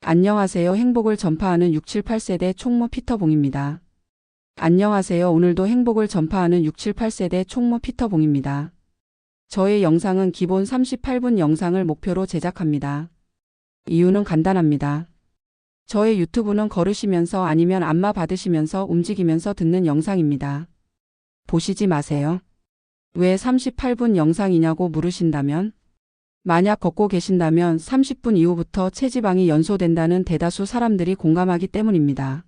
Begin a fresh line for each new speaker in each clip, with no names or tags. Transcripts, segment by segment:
안녕하세요. 행복을 전파하는 678세대 총무 피터봉입니다. 안녕하세요. 오늘도 행복을 전파하는 678세대 총무 피터봉입니다. 저의 영상은 기본 38분 영상을 목표로 제작합니다. 이유는 간단합니다. 저의 유튜브는 걸으시면서 아니면 안마 받으시면서 움직이면서 듣는 영상입니다. 보시지 마세요. 왜 38분 영상이냐고 물으신다면? 만약 걷고 계신다면 30분 이후부터 체지방이 연소된다는 대다수 사람들이 공감하기 때문입니다.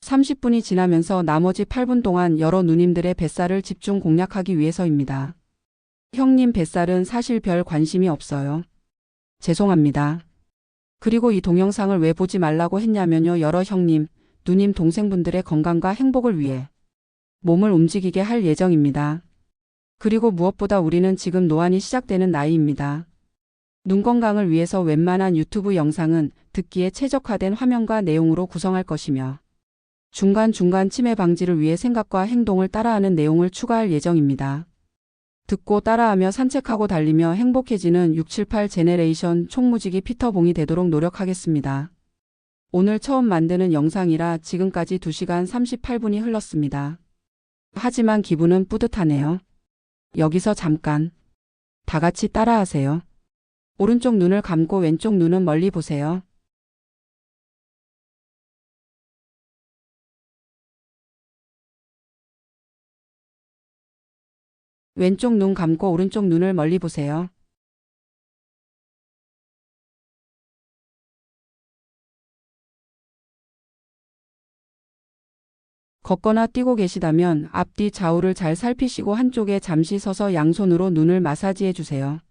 30분이 지나면서 나머지 8분 동안 여러 누님들의 뱃살을 집중 공략하기 위해서입니다. 형님 뱃살은 사실 별 관심이 없어요. 죄송합니다. 그리고 이 동영상을 왜 보지 말라고 했냐면요. 여러 형님, 누님 동생분들의 건강과 행복을 위해 몸을 움직이게 할 예정입니다. 그리고 무엇보다 우리는 지금 노안이 시작되는 나이입니다. 눈 건강을 위해서 웬만한 유튜브 영상은 듣기에 최적화된 화면과 내용으로 구성할 것이며 중간중간 치매 방지를 위해 생각과 행동을 따라하는 내용을 추가할 예정입니다. 듣고 따라하며 산책하고 달리며 행복해지는 678 제네레이션 총무지기 피터봉이 되도록 노력하겠습니다. 오늘 처음 만드는 영상이라 지금까지 2시간 38분이 흘렀습니다. 하지만 기분은 뿌듯하네요. 여기서 잠깐. 다 같이 따라하세요. 오른쪽 눈을 감고 왼쪽 눈은 멀리 보세요. 왼쪽 눈 감고 오른쪽 눈을 멀리 보세요. 걷거나 뛰고 계시다면 앞뒤 좌우를 잘 살피시고 한쪽에 잠시 서서 양손으로 눈을 마사지해 주세요.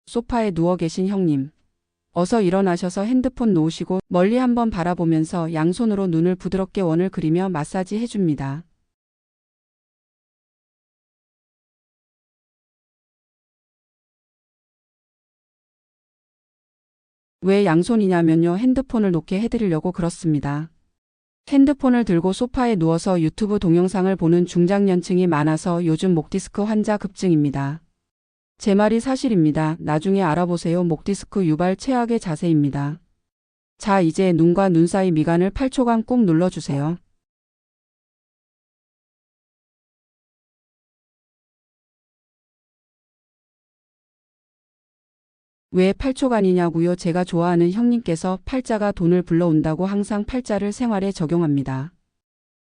소파에 누워 계신 형님. 어서 일어나셔서 핸드폰 놓으시고 멀리 한번 바라보면서 양손으로 눈을 부드럽게 원을 그리며 마사지 해줍니다. 왜 양손이냐면요. 핸드폰을 놓게 해드리려고 그렇습니다. 핸드폰을 들고 소파에 누워서 유튜브 동영상을 보는 중장년층이 많아서 요즘 목디스크 환자 급증입니다. 제 말이 사실입니다. 나중에 알아보세요. 목디스크 유발 최악의 자세입니다. 자, 이제 눈과 눈 사이 미간을 8초간 꾹 눌러주세요. 왜 8초간이냐고요? 제가 좋아하는 형님께서 팔자가 돈을 불러온다고 항상 팔자를 생활에 적용합니다.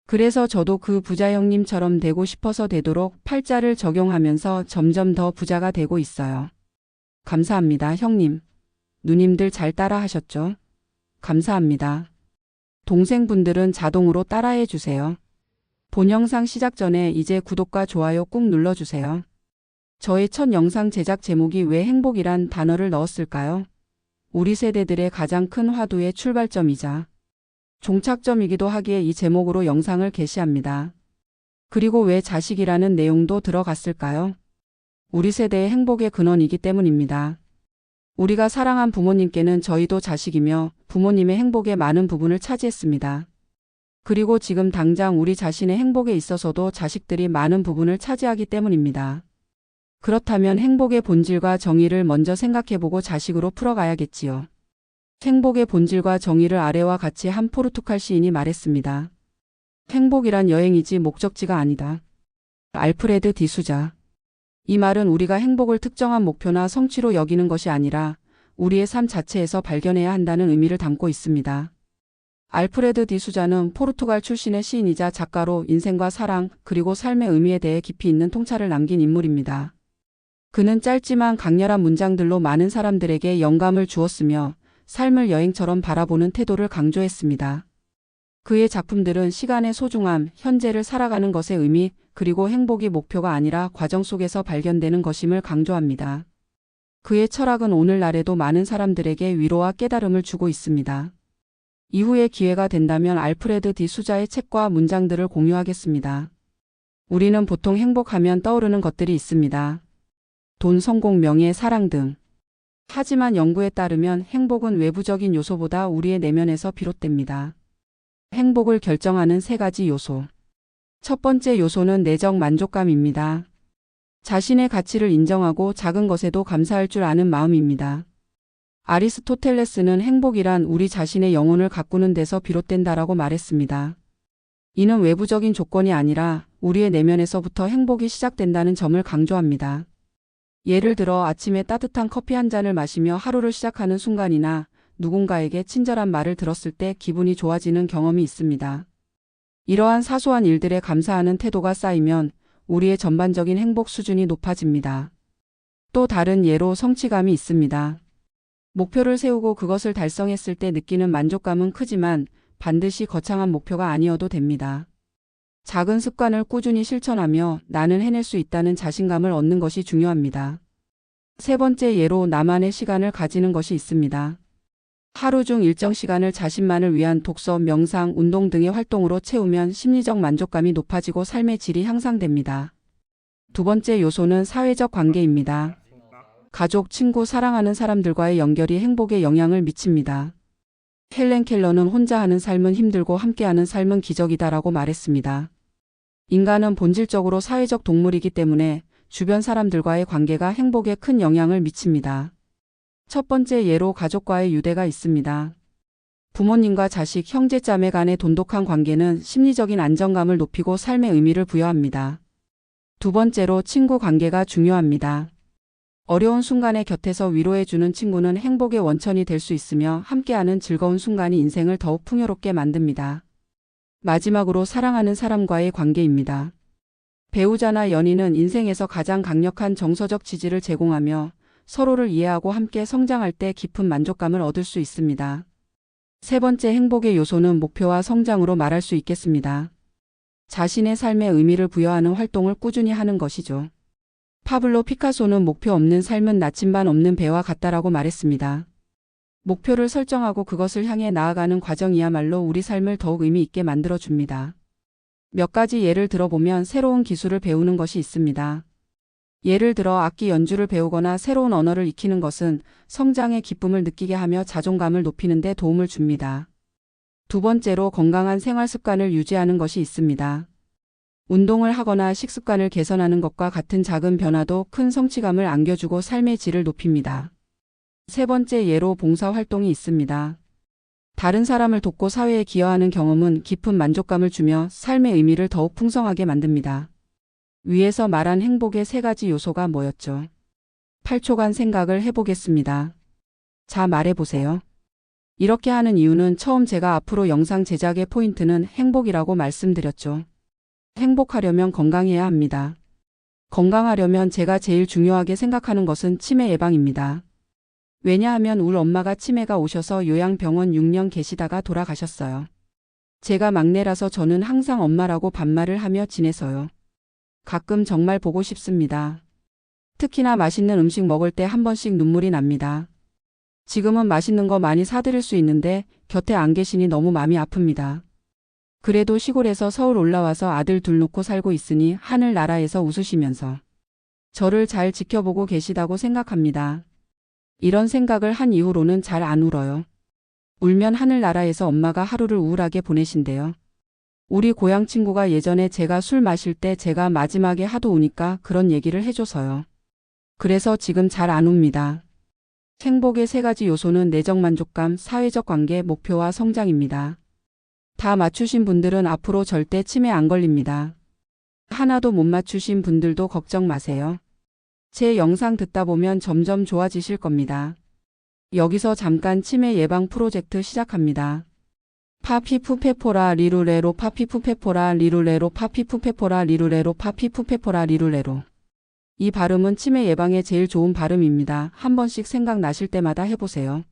그래서 저도 그 부자 형님처럼 되고 싶어서 되도록 팔자를 적용하면서 점점 더 부자가 되고 있어요. 감사합니다, 형님. 누님들 잘 따라 하셨죠? 감사합니다. 동생분들은 자동으로 따라해 주세요. 본 영상 시작 전에 이제 구독과 좋아요 꾹 눌러주세요. 저의 첫 영상 제작 제목이 왜 행복이란 단어를 넣었을까요? 우리 세대들의 가장 큰 화두의 출발점이자 종착점이기도 하기에 이 제목으로 영상을 게시합니다. 그리고 왜 자식이라는 내용도 들어갔을까요? 우리 세대의 행복의 근원이기 때문입니다. 우리가 사랑한 부모님께는 저희도 자식이며 부모님의 행복의 많은 부분을 차지했습니다. 그리고 지금 당장 우리 자신의 행복에 있어서도 자식들이 많은 부분을 차지하기 때문입니다. 그렇다면 행복의 본질과 정의를 먼저 생각해보고 자식으로 풀어가야겠지요. 행복의 본질과 정의를 아래와 같이 한 포르투갈 시인이 말했습니다. 행복이란 여행이지 목적지가 아니다. 알프레드 디수자. 이 말은 우리가 행복을 특정한 목표나 성취로 여기는 것이 아니라 우리의 삶 자체에서 발견해야 한다는 의미를 담고 있습니다. 알프레드 디수자는 포르투갈 출신의 시인이자 작가로 인생과 사랑 그리고 삶의 의미에 대해 깊이 있는 통찰을 남긴 인물입니다. 그는 짧지만 강렬한 문장들로 많은 사람들에게 영감을 주었으며 삶을 여행처럼 바라보는 태도를 강조했습니다. 그의 작품들은 시간의 소중함, 현재를 살아가는 것의 의미, 그리고 행복이 목표가 아니라 과정 속에서 발견되는 것임을 강조합니다. 그의 철학은 오늘날에도 많은 사람들에게 위로와 깨달음을 주고 있습니다. 이후에 기회가 된다면 알프레드 디수자의 책과 문장들을 공유하겠습니다. 우리는 보통 행복하면 떠오르는 것들이 있습니다. 돈, 성공, 명예, 사랑 등. 하지만 연구에 따르면 행복은 외부적인 요소보다 우리의 내면에서 비롯됩니다. 행복을 결정하는 3가지 요소. 첫 번째 요소는 내적 만족감입니다. 자신의 가치를 인정하고 작은 것에도 감사할 줄 아는 마음입니다. 아리스토텔레스는 행복이란 우리 자신의 영혼을 가꾸는 데서 비롯된다라고 말했습니다. 이는 외부적인 조건이 아니라 우리의 내면에서부터 행복이 시작된다는 점을 강조합니다. 예를 들어 아침에 따뜻한 커피 한 잔을 마시며 하루를 시작하는 순간이나 누군가에게 친절한 말을 들었을 때 기분이 좋아지는 경험이 있습니다. 이러한 사소한 일들에 감사하는 태도가 쌓이면 우리의 전반적인 행복 수준이 높아집니다. 또 다른 예로 성취감이 있습니다. 목표를 세우고 그것을 달성했을 때 느끼는 만족감은 크지만 반드시 거창한 목표가 아니어도 됩니다. 작은 습관을 꾸준히 실천하며 나는 해낼 수 있다는 자신감을 얻는 것이 중요합니다. 세 번째 예로 나만의 시간을 가지는 것이 있습니다. 하루 중 일정 시간을 자신만을 위한 독서, 명상, 운동 등의 활동으로 채우면 심리적 만족감이 높아지고 삶의 질이 향상됩니다. 두 번째 요소는 사회적 관계입니다. 가족, 친구, 사랑하는 사람들과의 연결이 행복에 영향을 미칩니다. 헬렌 켈러는 혼자 하는 삶은 힘들고 함께하는 삶은 기적이다라고 말했습니다. 인간은 본질적으로 사회적 동물이기 때문에 주변 사람들과의 관계가 행복에 큰 영향을 미칩니다. 첫 번째 예로 가족과의 유대가 있습니다. 부모님과 자식, 형제, 자매 간의 돈독한 관계는 심리적인 안정감을 높이고 삶의 의미를 부여합니다. 두 번째로 친구 관계가 중요합니다. 어려운 순간에 곁에서 위로해주는 친구는 행복의 원천이 될 수 있으며 함께하는 즐거운 순간이 인생을 더욱 풍요롭게 만듭니다. 마지막으로 사랑하는 사람과의 관계입니다. 배우자나 연인은 인생에서 가장 강력한 정서적 지지를 제공하며 서로를 이해하고 함께 성장할 때 깊은 만족감을 얻을 수 있습니다. 세 번째 행복의 요소는 목표와 성장으로 말할 수 있겠습니다. 자신의 삶에 의미를 부여하는 활동을 꾸준히 하는 것이죠. 파블로 피카소는 목표 없는 삶은 나침반 없는 배와 같다라고 말했습니다. 목표를 설정하고 그것을 향해 나아가는 과정이야말로 우리 삶을 더욱 의미 있게 만들어줍니다. 몇 가지 예를 들어보면 새로운 기술을 배우는 것이 있습니다. 예를 들어 악기 연주를 배우거나 새로운 언어를 익히는 것은 성장의 기쁨을 느끼게 하며 자존감을 높이는 데 도움을 줍니다. 두 번째로 건강한 생활 습관을 유지하는 것이 있습니다. 운동을 하거나 식습관을 개선하는 것과 같은 작은 변화도 큰 성취감을 안겨주고 삶의 질을 높입니다. 세 번째 예로 봉사활동이 있습니다. 다른 사람을 돕고 사회에 기여하는 경험은 깊은 만족감을 주며 삶의 의미를 더욱 풍성하게 만듭니다. 위에서 말한 행복의 세 가지 요소가 뭐였죠? 8초간 생각을 해보겠습니다. 자, 말해보세요. 이렇게 하는 이유는 처음 제가 앞으로 영상 제작의 포인트는 행복이라고 말씀드렸죠. 행복하려면 건강해야 합니다. 건강하려면 제가 제일 중요하게 생각하는 것은 치매 예방입니다. 왜냐하면 울 엄마가 치매가 오셔서 요양병원 6년 계시다가 돌아가셨어요. 제가 막내라서 저는 항상 엄마라고 반말을 하며 지내서요. 가끔 정말 보고 싶습니다. 특히나 맛있는 음식 먹을 때 한 번씩 눈물이 납니다. 지금은 맛있는 거 많이 사드릴 수 있는데 곁에 안 계시니 너무 마음이 아픕니다. 그래도 시골에서 서울 올라와서 아들 둘 놓고 살고 있으니 하늘나라에서 웃으시면서 저를 잘 지켜보고 계시다고 생각합니다. 이런 생각을 한 이후로는 잘 안 울어요. 울면 하늘나라에서 엄마가 하루를 우울하게 보내신대요. 우리 고향 친구가 예전에 제가 술 마실 때 제가 마지막에 하도 우니까 그런 얘기를 해줘서요. 그래서 지금 잘 안 웁니다. 행복의 세 가지 요소는 내적 만족감, 사회적 관계, 목표와 성장입니다. 다 맞추신 분들은 앞으로 절대 치매 안 걸립니다. 하나도 못 맞추신 분들도 걱정 마세요. 제 영상 듣다 보면 점점 좋아지실 겁니다. 여기서 잠깐 치매 예방 프로젝트 시작합니다. 파피푸페포라 리루레로 파피푸페포라 리루레로 파피푸페포라 리루레로 파피푸페포라 리루레로. 이 발음은 치매 예방에 제일 좋은 발음입니다. 한 번씩 생각나실 때마다 해보세요.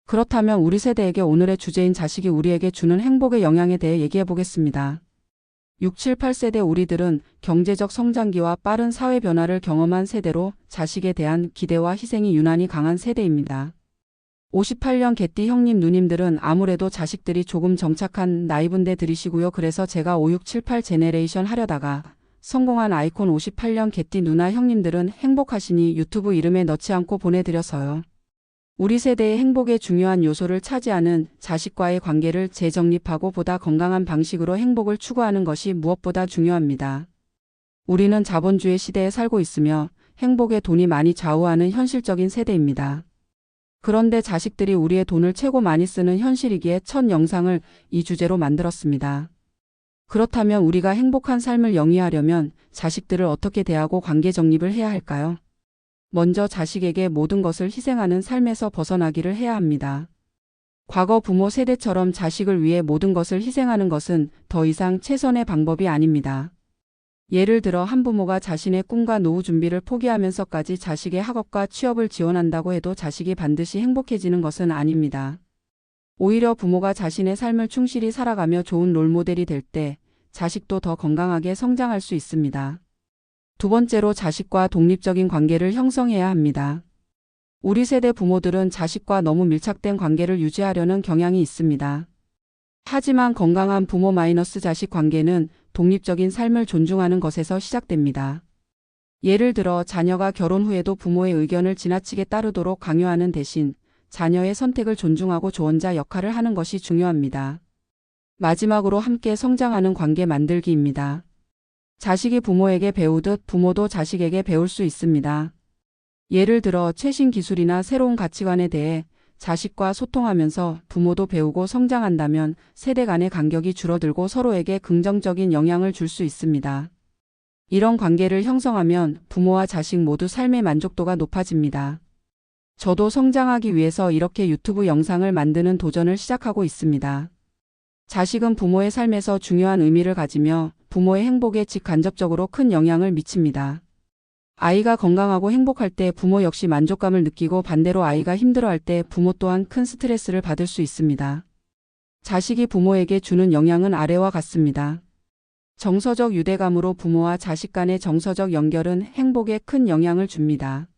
그렇다면 우리 세대에게 오늘의 주제인 자식이 우리에게 주는 행복의 영향에 대해 얘기해 보겠습니다. 6, 7, 8세대 우리들은 경제적 성장기와 빠른 사회 변화를 경험한 세대로 자식에 대한 기대와 희생이 유난히 강한 세대입니다. 58년 개띠 형님 누님들은 아무래도 자식들이 조금 정착한 나이분대 들이시고요. 그래서 제가 5, 6, 7, 8 제네레이션 하려다가 성공한 아이콘 58년 개띠 누나 형님들은 행복하시니 유튜브 이름에 넣지 않고 보내드려서요. 우리 세대의 행복의 중요한 요소를 차지하는 자식과의 관계를 재정립하고 보다 건강한 방식으로 행복을 추구하는 것이 무엇보다 중요합니다. 우리는 자본주의 시대에 살고 있으며 행복에 돈이 많이 좌우하는 현실적인 세대입니다. 그런데 자식들이 우리의 돈을 최고 많이 쓰는 현실이기에 첫 영상을 이 주제로 만들었습니다. 그렇다면 우리가 행복한 삶을 영위하려면 자식들을 어떻게 대하고 관계 정립을 해야 할까요? 먼저 자식에게 모든 것을 희생하는 삶에서 벗어나기를 해야 합니다. 과거 부모 세대처럼 자식을 위해 모든 것을 희생하는 것은 더 이상 최선의 방법이 아닙니다. 예를 들어 한 부모가 자신의 꿈과 노후 준비를 포기하면서까지 자식의 학업과 취업을 지원한다고 해도 자식이 반드시 행복해지는 것은 아닙니다. 오히려 부모가 자신의 삶을 충실히 살아가며 좋은 롤모델이 될 때 자식도 더 건강하게 성장할 수 있습니다. 두 번째로 자식과 독립적인 관계를 형성해야 합니다. 우리 세대 부모들은 자식과 너무 밀착된 관계를 유지하려는 경향이 있습니다. 하지만 건강한 부모 자식 관계는 독립적인 삶을 존중하는 것에서 시작됩니다. 예를 들어 자녀가 결혼 후에도 부모의 의견을 지나치게 따르도록 강요하는 대신 자녀의 선택을 존중하고 조언자 역할을 하는 것이 중요합니다. 마지막으로 함께 성장하는 관계 만들기입니다. 자식이 부모에게 배우듯 부모도 자식에게 배울 수 있습니다. 예를 들어 최신 기술이나 새로운 가치관에 대해 자식과 소통하면서 부모도 배우고 성장한다면 세대 간의 간격이 줄어들고 서로에게 긍정적인 영향을 줄 수 있습니다. 이런 관계를 형성하면 부모와 자식 모두 삶의 만족도가 높아집니다. 저도 성장하기 위해서 이렇게 유튜브 영상을 만드는 도전을 시작하고 있습니다. 자식은 부모의 삶에서 중요한 의미를 가지며 부모의 행복에 직간접적으로 큰 영향을 미칩니다. 아이가 건강하고 행복할 때 부모 역시 만족감을 느끼고 반대로 아이가 힘들어할 때 부모 또한 큰 스트레스를 받을 수 있습니다. 자식이 부모에게 주는 영향은 아래와 같습니다. 정서적 유대감으로 부모와 자식 간의 정서적 연결은 행복에 큰 영향을 줍니다.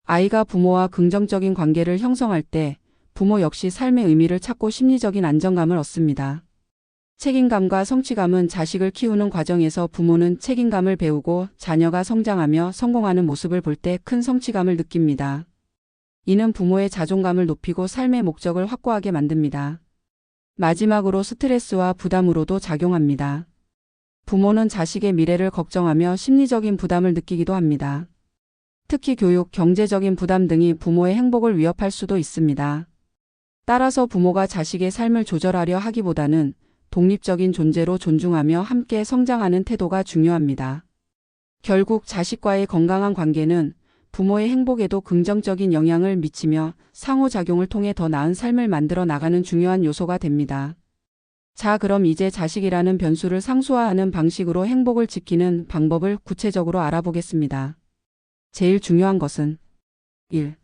아이가 부모와 긍정적인 관계를 형성할 때 부모 역시 삶의 의미를 찾고 심리적인 안정감을 얻습니다. 책임감과 성취감은 자식을 키우는 과정에서 부모는 책임감을 배우고 자녀가 성장하며 성공하는 모습을 볼 때 큰 성취감을 느낍니다. 이는 부모의 자존감을 높이고 삶의 목적을 확고하게 만듭니다. 마지막으로 스트레스와 부담으로도 작용합니다. 부모는 자식의 미래를 걱정하며 심리적인 부담을 느끼기도 합니다. 특히 교육, 경제적인 부담 등이 부모의 행복을 위협할 수도 있습니다. 따라서 부모가 자식의 삶을 조절하려 하기보다는 독립적인 존재로 존중하며 함께 성장하는 태도가 중요합니다. 결국 자식과의 건강한 관계는 부모의 행복에도 긍정적인 영향을 미치며 상호작용을 통해 더 나은 삶을 만들어 나가는 중요한 요소가 됩니다. 자, 그럼 이제 자식이라는 변수를 상수화하는 방식으로 행복을 지키는 방법을 구체적으로 알아보겠습니다. 제일 중요한 것은 1.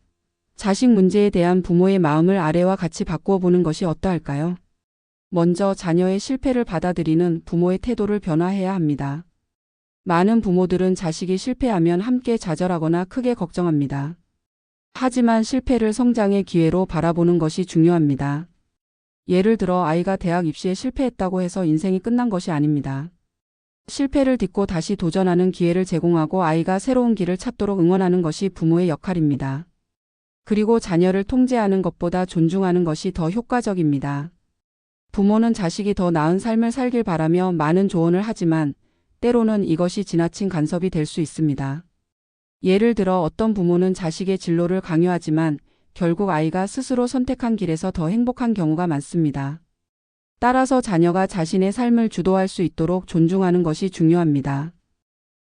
자식 문제에 대한 부모의 마음을 아래와 같이 바꾸어 보는 것이 어떠할까요? 먼저 자녀의 실패를 받아들이는 부모의 태도를 변화해야 합니다. 많은 부모들은 자식이 실패하면 함께 좌절하거나 크게 걱정합니다. 하지만 실패를 성장의 기회로 바라보는 것이 중요합니다. 예를 들어 아이가 대학 입시에 실패했다고 해서 인생이 끝난 것이 아닙니다. 실패를 딛고 다시 도전하는 기회를 제공하고 아이가 새로운 길을 찾도록 응원하는 것이 부모의 역할입니다. 그리고 자녀를 통제하는 것보다 존중하는 것이 더 효과적입니다. 부모는 자식이 더 나은 삶을 살길 바라며 많은 조언을 하지만 때로는 이것이 지나친 간섭이 될 수 있습니다. 예를 들어 어떤 부모는 자식의 진로를 강요하지만 결국 아이가 스스로 선택한 길에서 더 행복한 경우가 많습니다. 따라서 자녀가 자신의 삶을 주도할 수 있도록 존중하는 것이 중요합니다.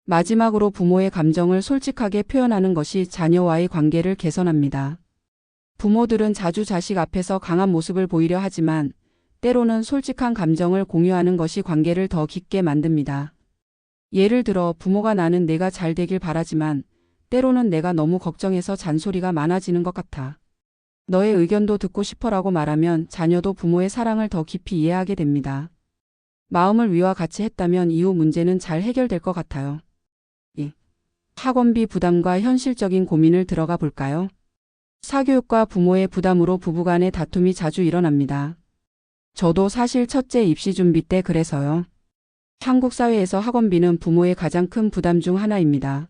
마지막으로 부모의 감정을 솔직하게 표현하는 것이 자녀와의 관계를 개선합니다. 부모들은 자주 자식 앞에서 강한 모습을 보이려 하지만 때로는 솔직한 감정을 공유하는 것이 관계를 더 깊게 만듭니다. 예를 들어 부모가 나는 내가 잘 되길 바라지만 때로는 내가 너무 걱정해서 잔소리가 많아지는 것 같아. 너의 의견도 듣고 싶어라고 말하면 자녀도 부모의 사랑을 더 깊이 이해하게 됩니다. 마음을 위와 같이 했다면 이후 문제는 잘 해결될 것 같아요. 2. 학원비 부담과 현실적인 고민을 들어가 볼까요? 사교육과 부모의 부담으로 부부간의 다툼이 자주 일어납니다. 저도 사실 첫째 입시 준비 때 그래서요. 한국 사회에서 학원비는 부모의 가장 큰 부담 중 하나입니다.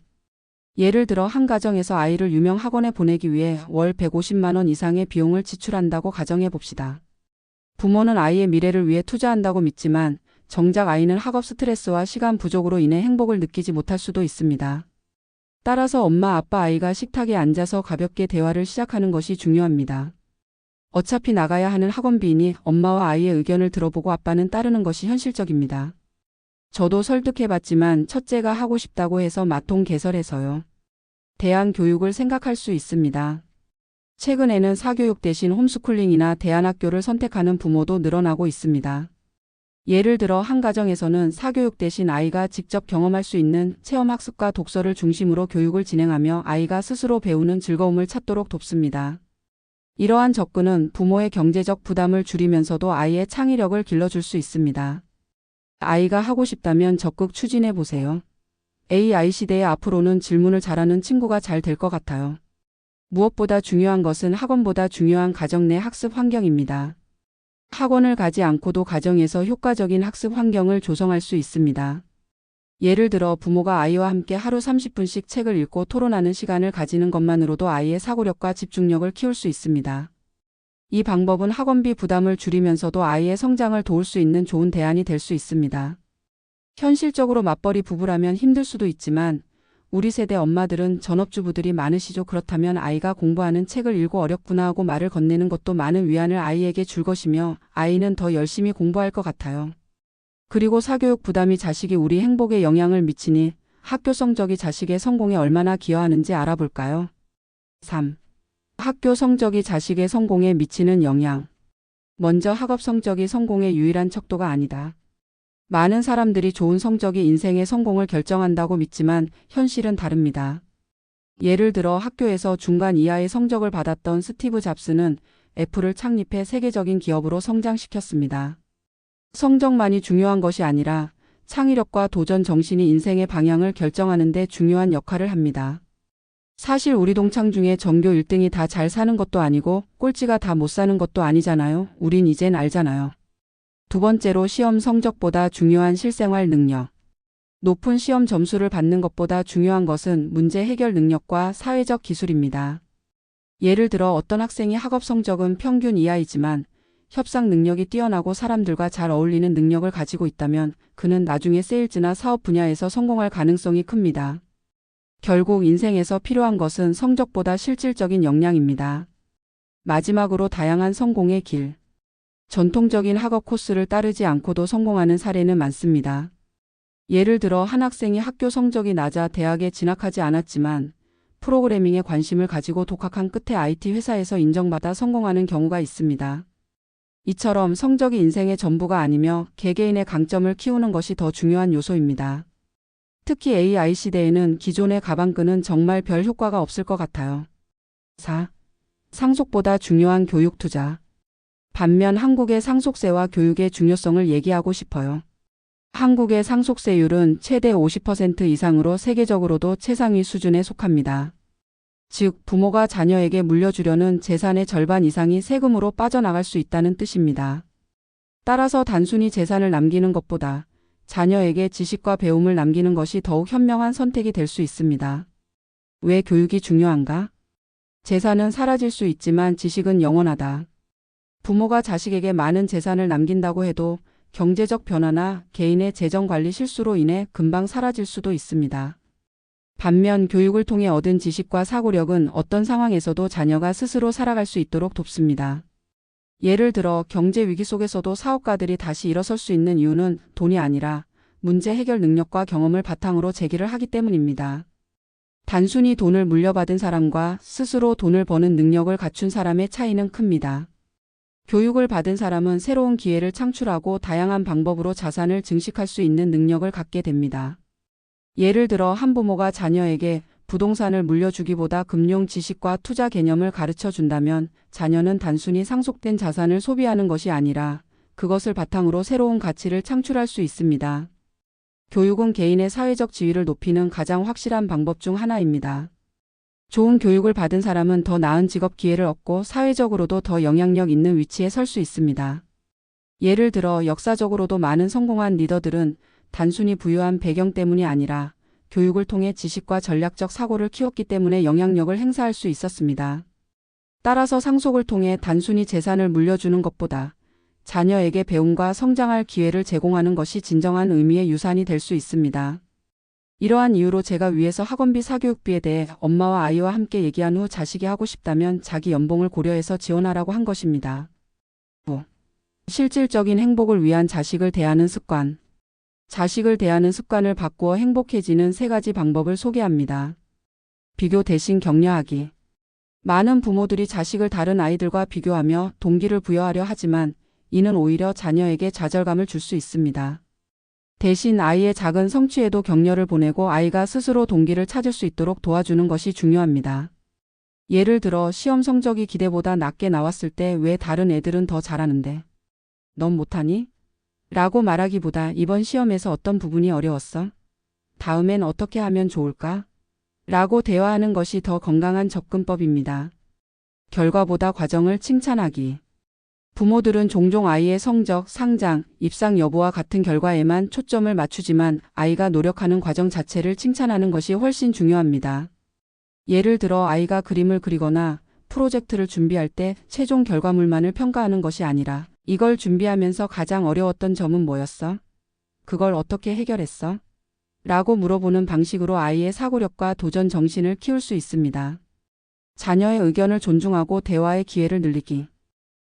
예를 들어 한 가정에서 아이를 유명 학원에 보내기 위해 월 150만 원 이상의 비용을 지출한다고 가정해 봅시다. 부모는 아이의 미래를 위해 투자한다고 믿지만 정작 아이는 학업 스트레스와 시간 부족으로 인해 행복을 느끼지 못할 수도 있습니다. 따라서 엄마, 아빠, 아이가 식탁에 앉아서 가볍게 대화를 시작하는 것이 중요합니다. 어차피 나가야 하는 학원비이니 엄마와 아이의 의견을 들어보고 아빠는 따르는 것이 현실적입니다. 저도 설득해봤지만 첫째가 하고 싶다고 해서 마통 개설해서요. 대안교육을 생각할 수 있습니다. 최근에는 사교육 대신 홈스쿨링이나 대안학교를 선택하는 부모도 늘어나고 있습니다. 예를 들어 한 가정에서는 사교육 대신 아이가 직접 경험할 수 있는 체험학습과 독서를 중심으로 교육을 진행하며 아이가 스스로 배우는 즐거움을 찾도록 돕습니다. 이러한 접근은 부모의 경제적 부담을 줄이면서도 아이의 창의력을 길러줄 수 있습니다. 아이가 하고 싶다면 적극 추진해 보세요. AI 시대의 앞으로는 질문을 잘하는 친구가 잘 될 것 같아요. 무엇보다 중요한 것은 학원보다 중요한 가정 내 학습 환경입니다. 학원을 가지 않고도 가정에서 효과적인 학습 환경을 조성할 수 있습니다. 예를 들어 부모가 아이와 함께 하루 30분씩 책을 읽고 토론하는 시간을 가지는 것만으로도 아이의 사고력과 집중력을 키울 수 있습니다. 이 방법은 학원비 부담을 줄이면서도 아이의 성장을 도울 수 있는 좋은 대안이 될 수 있습니다. 현실적으로 맞벌이 부부라면 힘들 수도 있지만 우리 세대 엄마들은 전업주부들이 많으시죠. 그렇다면 아이가 공부하는 책을 읽고 어렵구나 하고 말을 건네는 것도 많은 위안을 아이에게 줄 것이며 아이는 더 열심히 공부할 것 같아요. 그리고 사교육 부담이 자식이 우리 행복에 영향을 미치니 학교 성적이 자식의 성공에 얼마나 기여하는지 알아볼까요? 3. 학교 성적이 자식의 성공에 미치는 영향. 먼저 학업 성적이 성공의 유일한 척도가 아니다. 많은 사람들이 좋은 성적이 인생의 성공을 결정한다고 믿지만 현실은 다릅니다. 예를 들어 학교에서 중간 이하의 성적을 받았던 스티브 잡스는 애플을 창립해 세계적인 기업으로 성장시켰습니다. 성적만이 중요한 것이 아니라 창의력과 도전 정신이 인생의 방향을 결정하는 데 중요한 역할을 합니다. 사실 우리 동창 중에 전교 1등이 다 잘 사는 것도 아니고 꼴찌가 다 못 사는 것도 아니잖아요. 우린 이젠 알잖아요. 두 번째로 시험 성적보다 중요한 실생활 능력. 높은 시험 점수를 받는 것보다 중요한 것은 문제 해결 능력과 사회적 기술입니다. 예를 들어 어떤 학생이 학업 성적은 평균 이하이지만 협상 능력이 뛰어나고 사람들과 잘 어울리는 능력을 가지고 있다면 그는 나중에 세일즈나 사업 분야에서 성공할 가능성이 큽니다. 결국 인생에서 필요한 것은 성적보다 실질적인 역량입니다. 마지막으로 다양한 성공의 길. 전통적인 학업 코스를 따르지 않고도 성공하는 사례는 많습니다. 예를 들어 한 학생이 학교 성적이 낮아 대학에 진학하지 않았지만 프로그래밍에 관심을 가지고 독학한 끝에 IT 회사에서 인정받아 성공하는 경우가 있습니다. 이처럼 성적이 인생의 전부가 아니며 개개인의 강점을 키우는 것이 더 중요한 요소입니다. 특히 AI 시대에는 기존의 가방끈은 정말 별 효과가 없을 것 같아요. 4. 상속보다 중요한 교육 투자. 반면 한국의 상속세와 교육의 중요성을 얘기하고 싶어요. 한국의 상속세율은 최대 50% 이상으로 세계적으로도 최상위 수준에 속합니다. 즉, 부모가 자녀에게 물려주려는 재산의 절반 이상이 세금으로 빠져나갈 수 있다는 뜻입니다. 따라서 단순히 재산을 남기는 것보다 자녀에게 지식과 배움을 남기는 것이 더욱 현명한 선택이 될 수 있습니다. 왜 교육이 중요한가? 재산은 사라질 수 있지만 지식은 영원하다. 부모가 자식에게 많은 재산을 남긴다고 해도 경제적 변화나 개인의 재정관리 실수로 인해 금방 사라질 수도 있습니다. 반면 교육을 통해 얻은 지식과 사고력은 어떤 상황에서도 자녀가 스스로 살아갈 수 있도록 돕습니다. 예를 들어 경제 위기 속에서도 사업가들이 다시 일어설 수 있는 이유는 돈이 아니라 문제 해결 능력과 경험을 바탕으로 재기를 하기 때문입니다. 단순히 돈을 물려받은 사람과 스스로 돈을 버는 능력을 갖춘 사람의 차이는 큽니다. 교육을 받은 사람은 새로운 기회를 창출하고 다양한 방법으로 자산을 증식할 수 있는 능력을 갖게 됩니다. 예를 들어 한 부모가 자녀에게 부동산을 물려주기보다 금융 지식과 투자 개념을 가르쳐 준다면 자녀는 단순히 상속된 자산을 소비하는 것이 아니라 그것을 바탕으로 새로운 가치를 창출할 수 있습니다. 교육은 개인의 사회적 지위를 높이는 가장 확실한 방법 중 하나입니다. 좋은 교육을 받은 사람은 더 나은 직업 기회를 얻고 사회적으로도 더 영향력 있는 위치에 설 수 있습니다. 예를 들어 역사적으로도 많은 성공한 리더들은 단순히 부유한 배경 때문이 아니라 교육을 통해 지식과 전략적 사고를 키웠기 때문에 영향력을 행사할 수 있었습니다. 따라서 상속을 통해 단순히 재산을 물려주는 것보다 자녀에게 배움과 성장할 기회를 제공하는 것이 진정한 의미의 유산이 될 수 있습니다. 이러한 이유로 제가 위에서 학원비 사교육비에 대해 엄마와 아이와 함께 얘기한 후 자식이 하고 싶다면 자기 연봉을 고려해서 지원하라고 한 것입니다. 실질적인 행복을 위한 자식을 대하는 습관. 자식을 대하는 습관을 바꾸어 행복해지는 3가지 방법을 소개합니다. 비교 대신 격려하기. 많은 부모들이 자식을 다른 아이들과 비교하며 동기를 부여하려 하지만 이는 오히려 자녀에게 좌절감을 줄 수 있습니다. 대신 아이의 작은 성취에도 격려를 보내고 아이가 스스로 동기를 찾을 수 있도록 도와주는 것이 중요합니다. 예를 들어 시험 성적이 기대보다 낮게 나왔을 때 왜 다른 애들은 더 잘하는데 넌 못하니? 라고 말하기보다 이번 시험에서 어떤 부분이 어려웠어? 다음엔 어떻게 하면 좋을까? 라고 대화하는 것이 더 건강한 접근법입니다. 결과보다 과정을 칭찬하기. 부모들은 종종 아이의 성적, 상장, 입상 여부와 같은 결과에만 초점을 맞추지만 아이가 노력하는 과정 자체를 칭찬하는 것이 훨씬 중요합니다. 예를 들어 아이가 그림을 그리거나 프로젝트를 준비할 때 최종 결과물만을 평가하는 것이 아니라 이걸 준비하면서 가장 어려웠던 점은 뭐였어? 그걸 어떻게 해결했어? 라고 물어보는 방식으로 아이의 사고력과 도전 정신을 키울 수 있습니다. 자녀의 의견을 존중하고 대화의 기회를 늘리기.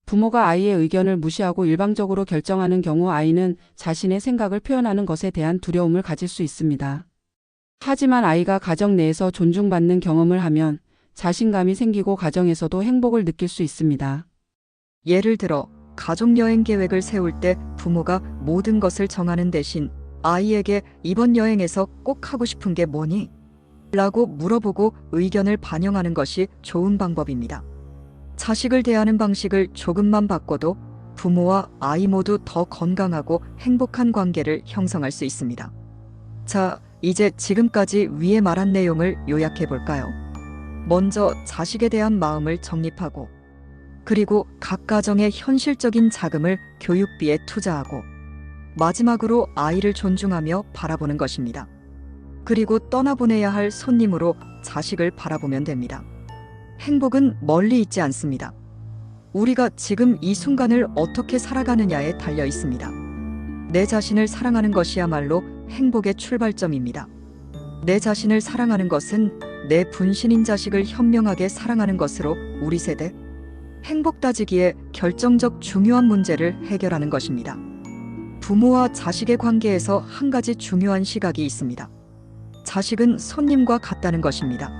부모가 아이의 의견을 무시하고 일방적으로 결정하는 경우 아이는 자신의 생각을 표현하는 것에 대한 두려움을 가질 수 있습니다. 하지만 아이가 가정 내에서 존중받는 경험을 하면 자신감이 생기고 가정에서도 행복을 느낄 수 있습니다.
예를 들어 가족여행 계획을 세울 때 부모가 모든 것을 정하는 대신 아이에게 이번 여행에서 꼭 하고 싶은 게 뭐니? 라고 물어보고 의견을 반영하는 것이 좋은 방법입니다. 자식을 대하는 방식을 조금만 바꿔도 부모와 아이 모두 더 건강하고 행복한 관계를 형성할 수 있습니다. 자, 이제 지금까지 위에 말한 내용을 요약해 볼까요? 먼저 자식에 대한 마음을 정립하고, 그리고 각 가정의 현실적인 자금을 교육비에 투자하고, 마지막으로 아이를 존중하며 바라보는 것입니다. 그리고 떠나보내야 할 손님으로 자식을 바라보면 됩니다. 행복은 멀리 있지 않습니다. 우리가 지금 이 순간을 어떻게 살아가느냐에 달려 있습니다. 내 자신을 사랑하는 것이야말로 행복의 출발점입니다. 내 자신을 사랑하는 것은 내 분신인 자식을 현명하게 사랑하는 것으로 우리 세대 행복 따지기에 결정적 중요한 문제를 해결하는 것입니다. 부모와 자식의 관계에서 한 가지 중요한 시각이 있습니다. 자식은 손님과 같다는 것입니다.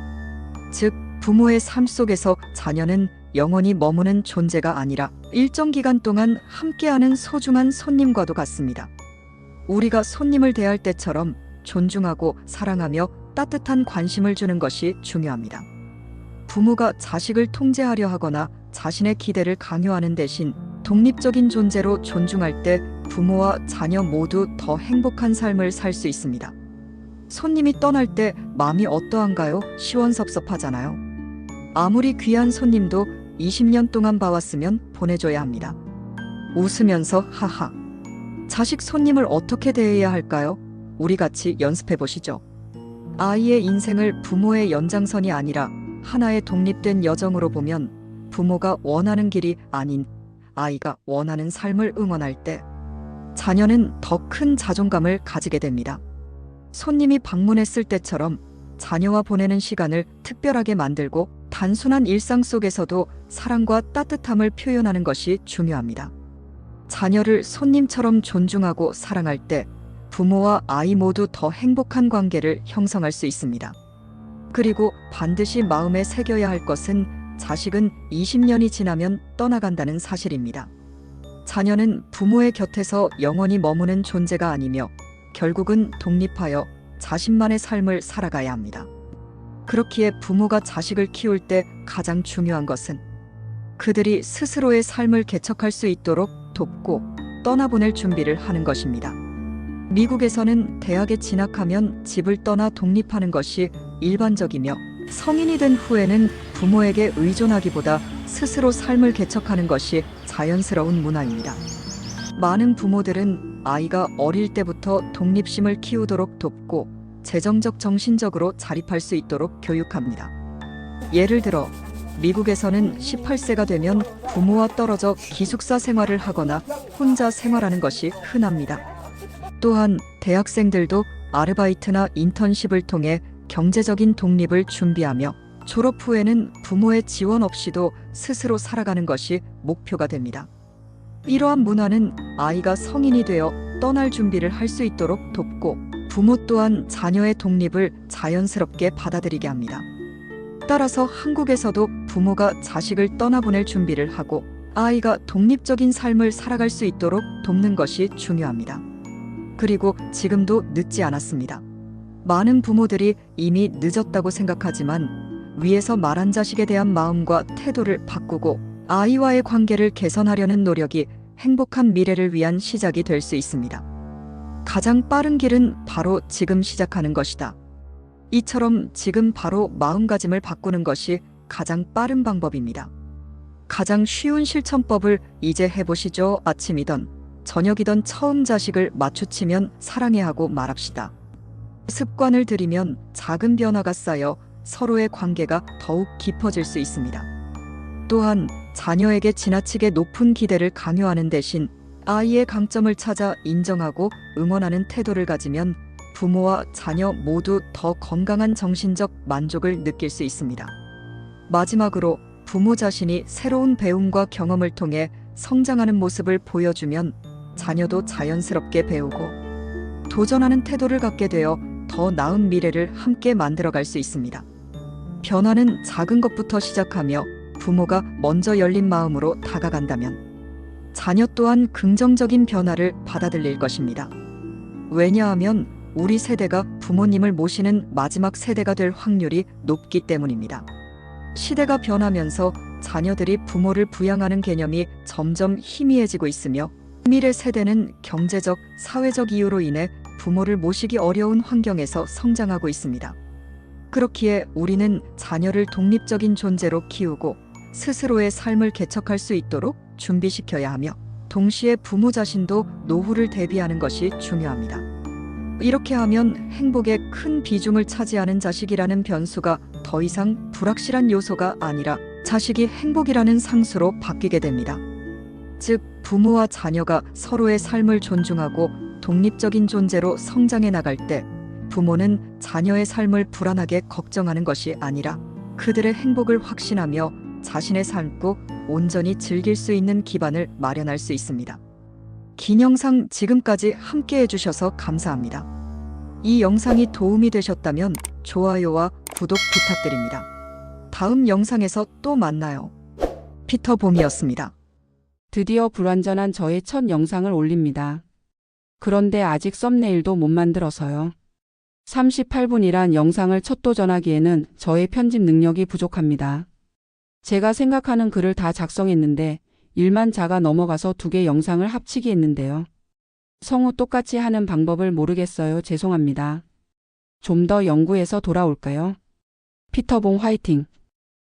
즉, 부모의 삶 속에서 자녀는 영원히 머무는 존재가 아니라 일정 기간 동안 함께하는 소중한 손님과도 같습니다. 우리가 손님을 대할 때처럼 존중하고 사랑하며 따뜻한 관심을 주는 것이 중요합니다. 부모가 자식을 통제하려 하거나 자신의 기대를 강요하는 대신 독립적인 존재로 존중할 때 부모와 자녀 모두 더 행복한 삶을 살 수 있습니다. 손님이 떠날 때 마음이 어떠한가요? 시원섭섭하잖아요. 아무리 귀한 손님도 20년 동안 봐왔으면 보내줘야 합니다. 웃으면서 하하. 자식 손님을 어떻게 대해야 할까요? 우리 같이 연습해 보시죠. 아이의 인생을 부모의 연장선이 아니라 하나의 독립된 여정으로 보면 부모가 원하는 길이 아닌 아이가 원하는 삶을 응원할 때 자녀는 더 큰 자존감을 가지게 됩니다. 손님이 방문했을 때처럼 자녀와 보내는 시간을 특별하게 만들고 단순한 일상 속에서도 사랑과 따뜻함을 표현하는 것이 중요합니다. 자녀를 손님처럼 존중하고 사랑할 때 부모와 아이 모두 더 행복한 관계를 형성할 수 있습니다. 그리고 반드시 마음에 새겨야 할 것은 자식은 20년이 지나면 떠나간다는 사실입니다. 자녀는 부모의 곁에서 영원히 머무는 존재가 아니며 결국은 독립하여 자신만의 삶을 살아가야 합니다. 그렇기에 부모가 자식을 키울 때 가장 중요한 것은 그들이 스스로의 삶을 개척할 수 있도록 돕고 떠나보낼 준비를 하는 것입니다. 미국에서는 대학에 진학하면 집을 떠나 독립하는 것이 일반적이며 성인이 된 후에는 부모에게 의존하기보다 스스로 삶을 개척하는 것이 자연스러운 문화입니다. 많은 부모들은 아이가 어릴 때부터 독립심을 키우도록 돕고 재정적 정신적으로 자립할 수 있도록 교육합니다. 예를 들어 미국에서는 18세가 되면 부모와 떨어져 기숙사 생활을 하거나 혼자 생활하는 것이 흔합니다. 또한 대학생들도 아르바이트나 인턴십을 통해 경제적인 독립을 준비하며 졸업 후에는 부모의 지원 없이도 스스로 살아가는 것이 목표가 됩니다. 이러한 문화는 아이가 성인이 되어 떠날 준비를 할 수 있도록 돕고 부모 또한 자녀의 독립을 자연스럽게 받아들이게 합니다. 따라서 한국에서도 부모가 자식을 떠나보낼 준비를 하고 아이가 독립적인 삶을 살아갈 수 있도록 돕는 것이 중요합니다. 그리고 지금도 늦지 않았습니다. 많은 부모들이 이미 늦었다고 생각하지만 위에서 말한 자식에 대한 마음과 태도를 바꾸고 아이와의 관계를 개선하려는 노력이 행복한 미래를 위한 시작이 될 수 있습니다. 가장 빠른 길은 바로 지금 시작하는 것이다. 이처럼 지금 바로 마음가짐을 바꾸는 것이 가장 빠른 방법입니다. 가장 쉬운 실천법을 이제 해보시죠. 아침이던 저녁이던 처음 자식을 마주치면 사랑해 하고 말합시다. 습관을 들이면 작은 변화가 쌓여 서로의 관계가 더욱 깊어질 수 있습니다. 또한 자녀에게 지나치게 높은 기대를 강요하는 대신 아이의 강점을 찾아 인정하고 응원하는 태도를 가지면 부모와 자녀 모두 더 건강한 정신적 만족을 느낄 수 있습니다. 마지막으로 부모 자신이 새로운 배움과 경험을 통해 성장하는 모습을 보여주면 자녀도 자연스럽게 배우고 도전하는 태도를 갖게 되어 더 나은 미래를 함께 만들어갈 수 있습니다. 변화는 작은 것부터 시작하며 부모가 먼저 열린 마음으로 다가간다면 자녀 또한 긍정적인 변화를 받아들일 것입니다. 왜냐하면 우리 세대가 부모님을 모시는 마지막 세대가 될 확률이 높기 때문입니다. 시대가 변하면서 자녀들이 부모를 부양하는 개념이 점점 희미해지고 있으며 미래 세대는 경제적, 사회적 이유로 인해 부모를 모시기 어려운 환경에서 성장하고 있습니다. 그렇기에 우리는 자녀를 독립적인 존재로 키우고 스스로의 삶을 개척할 수 있도록 준비시켜야 하며 동시에 부모 자신도 노후를 대비하는 것이 중요합니다. 이렇게 하면 행복에 큰 비중을 차지하는 자식이라는 변수가 더 이상 불확실한 요소가 아니라 자식이 행복이라는 상수로 바뀌게 됩니다. 즉, 부모와 자녀가 서로의 삶을 존중하고 독립적인 존재로 성장해 나갈 때 부모는 자녀의 삶을 불안하게 걱정하는 것이 아니라 그들의 행복을 확신하며 자신의 삶고 온전히 즐길 수 있는 기반을 마련할 수 있습니다. 긴 영상 지금까지 함께 해주셔서 감사합니다. 이 영상이 도움이 되셨다면 좋아요와 구독 부탁드립니다. 다음 영상에서 또 만나요. 피터봄이었습니다.
드디어 불완전한 저의 첫 영상을 올립니다. 그런데 아직 썸네일도 못 만들어서요. 38분이란 영상을 첫 도전하기에는 저의 편집 능력이 부족합니다. 제가 생각하는 글을 다 작성했는데 1만 자가 넘어가서 2개 영상을 합치기 했는데요. 성우 똑같이 하는 방법을 모르겠어요. 죄송합니다. 좀 더 연구해서 돌아올까요? 피터봉 화이팅!